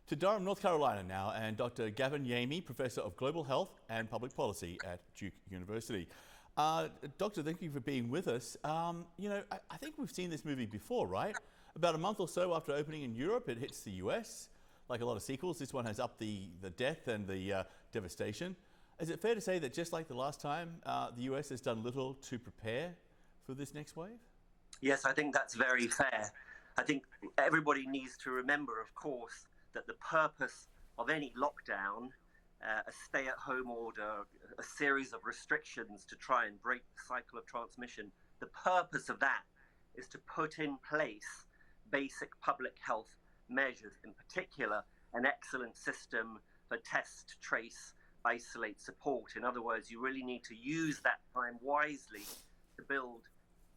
To Durham, North Carolina now, and Dr. Gavin Yamey, Professor of Global Health and Public Policy at Duke University. Doctor, thank you for being with us. I think we've seen this movie before, right? About a month or so after opening in Europe, it hits the US. Like a lot of sequels, this one has upped the death and the devastation. Is it fair to say that just like the last time, the US has done little to prepare for this next wave? Yes, I think that's very fair. I think everybody needs to remember, of course, that the purpose of any lockdown, a stay-at-home order, a series of restrictions to try and break the cycle of transmission, the purpose of that is to put in place basic public health measures, in particular, an excellent system for test, trace, isolate, support. In other words, you really need to use that time wisely to build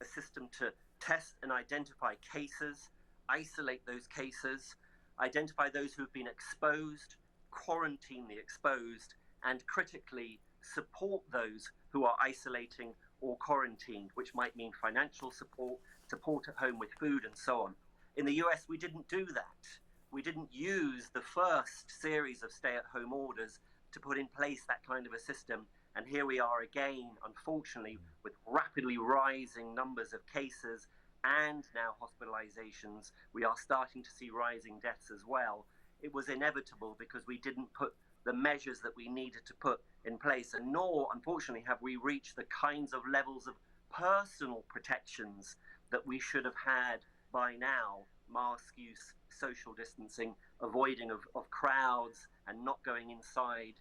a system to test and identify cases, isolate those cases, identify those who have been exposed, quarantine the exposed, and critically support those who are isolating or quarantined, which might mean financial support, support at home with food, and so on. In the US, we didn't do that. We didn't use the first series of stay-at-home orders to put in place that kind of a system. And here we are again, unfortunately, with rapidly rising numbers of cases and now hospitalizations. We are starting to see rising deaths as well. It was inevitable because we didn't put the measures that we needed to put in place, and nor, unfortunately, have we reached the kinds of levels of personal protections that we should have had by now. Mask use, social distancing, avoiding of crowds, and not going inside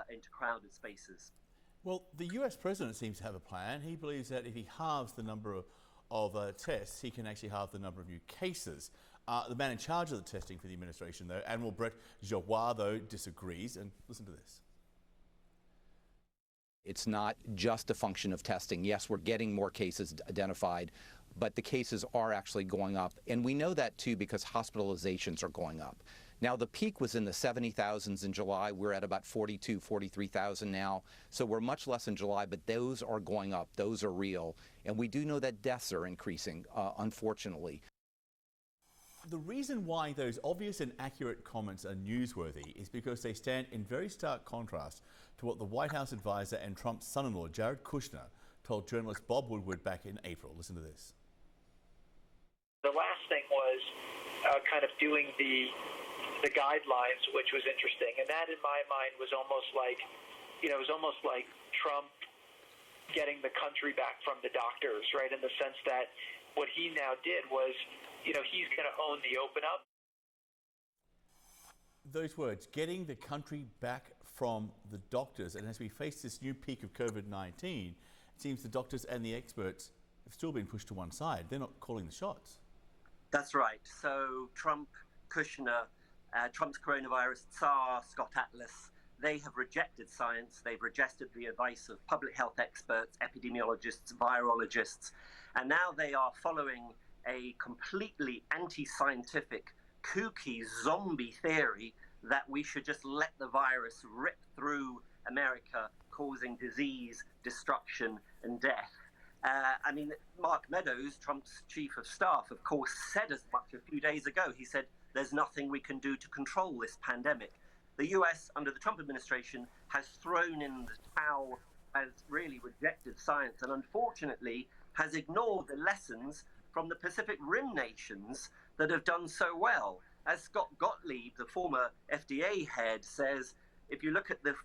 into crowded spaces. Well, the US president seems to have a plan. He believes that if he halves the number of tests, he can actually halve the number of new cases. The man in charge of the testing for the administration, though, Admiral Brett Giroir, though, disagrees. And listen to this. It's not just a function of testing. Yes, we're getting more cases identified, but the cases are actually going up. And we know that, too, because hospitalizations are going up. Now, the peak was in the 70,000s in July. We're at about 42, 43,000 now. So we're much less in July, but those are going up. Those are real. And we do know that deaths are increasing, unfortunately. The reason why those obvious and accurate comments are newsworthy is because they stand in very stark contrast to what the White House advisor and Trump's son-in-law, Jared Kushner, told journalist Bob Woodward back in April. Listen to this. The last thing was kind of doing the guidelines, which was interesting. And that, in my mind, was almost like, it was almost like Trump getting the country back from the doctors, right? In the sense that what he now did was, he's going to own the open up. Those words, getting the country back from the doctors. And as we face this new peak of COVID-19, it seems the doctors and the experts have still been pushed to one side. They're not calling the shots. That's right. So Trump, Kushner, Trump's coronavirus czar, Scott Atlas, they have rejected science. They've rejected the advice of public health experts, epidemiologists, virologists, and now they are following a completely anti-scientific, kooky zombie theory that we should just let the virus rip through America, causing disease, destruction, and death. Mark Meadows, Trump's chief of staff, of course, said as much a few days ago. He said, there's nothing we can do to control this pandemic. The US, under the Trump administration, has thrown in the towel, has really rejected science, and unfortunately has ignored the lessons from the Pacific Rim nations that have done so well. As Scott Gottlieb, the former FDA head, says, if you look at the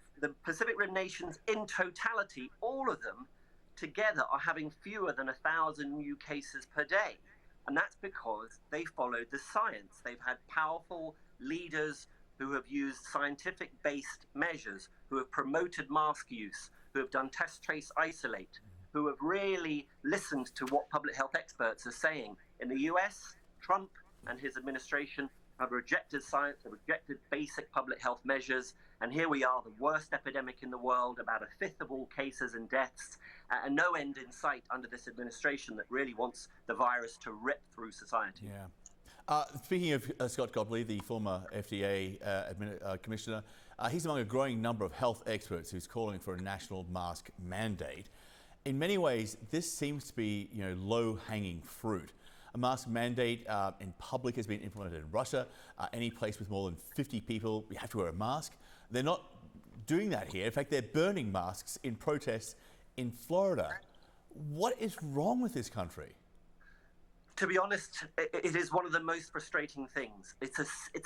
Pacific Rim nations in totality, all of them together are having fewer than 1,000 new cases per day. And that's because they followed the science. They've had powerful leaders who have used scientific-based measures, who have promoted mask use, who have done test, trace, isolate, who have really listened to what public health experts are saying. In the US, Trump and his administration have rejected science, have rejected basic public health measures, and here we are, the worst epidemic in the world, about a fifth of all cases and deaths, and no end in sight under this administration that really wants the virus to rip through society. Yeah. Speaking of Scott Gottlieb, the former FDA commissioner, he's among a growing number of health experts who's calling for a national mask mandate. In many ways, this seems to be, low-hanging fruit. A mask mandate in public has been implemented in Russia. Any place with more than 50 people, you have to wear a mask. They're not doing that here. In fact, they're burning masks in protests in Florida. What is wrong with this country? To be honest, it is one of the most frustrating things. It's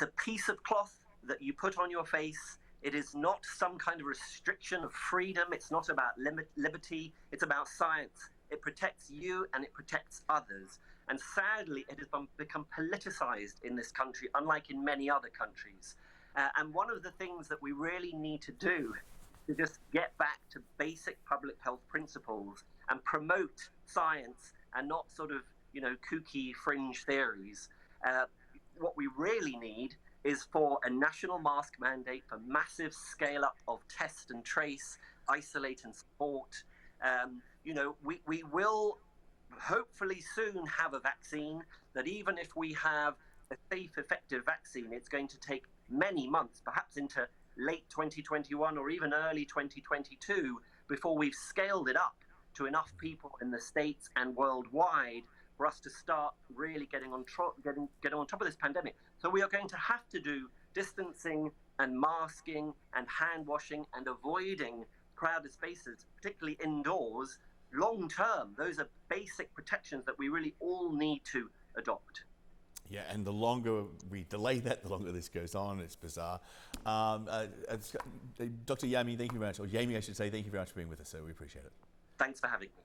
a piece of cloth that you put on your face. It is not some kind of restriction of freedom. It's not about liberty. It's about science. It protects you and it protects others. And sadly, it has become politicized in this country, unlike in many other countries. And one of the things that we really need to do is just get back to basic public health principles and promote science and not sort of, kooky fringe theories. What we really need is for a national mask mandate, for massive scale up of test and trace, isolate and support. We will hopefully soon have a vaccine that even if we have a safe, effective vaccine, it's going to take many months, perhaps into late 2021 or even early 2022, before we've scaled it up to enough people in the States and worldwide for us to start really getting on top of this pandemic. So we are going to have to do distancing and masking and hand washing and avoiding crowded spaces, particularly indoors, long term. Those are basic protections that we really all need to adopt. Yeah, and the longer we delay that, the longer this goes on. It's bizarre. Dr. Yami, thank you very much. Or Yami, I should say, thank you very much for being with us, sir. We appreciate it. Thanks for having me.